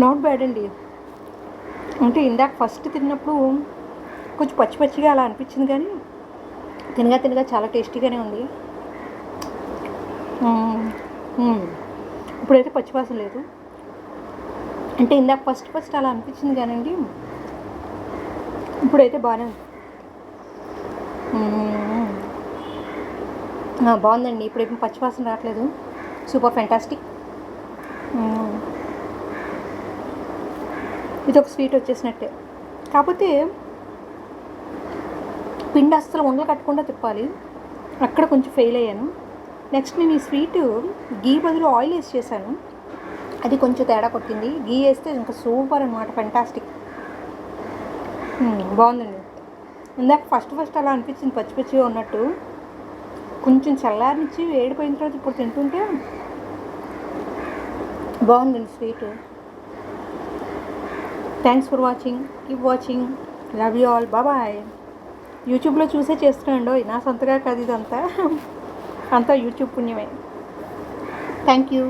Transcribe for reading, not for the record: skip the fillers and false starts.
Not bad అండి. అంటే ఇందాక ఫస్ట్ తిన్నప్పుడు కొంచెం పచ్చి పచ్చిగా అలా అనిపించింది, కానీ తినగా తినగా చాలా టేస్టీగానే ఉంది. ఇప్పుడైతే పచ్చివాసన లేదు. అంటే ఇందాక ఫస్ట్ అలా అనిపించింది కానండి, ఇప్పుడైతే బాగానే ఉంది. బాగుందండి. ఇప్పుడేమో పచ్చివాసన రావట్లేదు. Super fantastic. ఇది ఒక స్వీట్ వచ్చేసినట్టే, కాకపోతే పిండి అస్సలు ఉండలు కట్టకుండా తిప్పాలి. అక్కడ కొంచెం ఫెయిల్ అయ్యాను. నెక్స్ట్ నేను ఈ స్వీటు గీ బదులు ఆయిల్ వేసి చేశాను, అది కొంచెం తేడా కొట్టింది. గీ వేస్తే ఇంకా సూపర్ అనమాట, ఫ్యాంటాస్టిక్. బాగుందండి. ఇందాక ఫస్ట్ అలా అనిపించింది పచ్చి పచ్చిగా ఉన్నట్టు. కొంచెం చల్లారినిచ్చి వేడిపోయిన తర్వాత ఇప్పుడు తింటుంటే బాగుందండి sweet. Thanks for watching. Keep watching. Love you all. Bye. యూట్యూబ్లో చూసే చేస్తున్నాండో, నా సొంతగా కాదు ఇదంతా, అంతా యూట్యూబ్ పుణ్యమే. Thank you.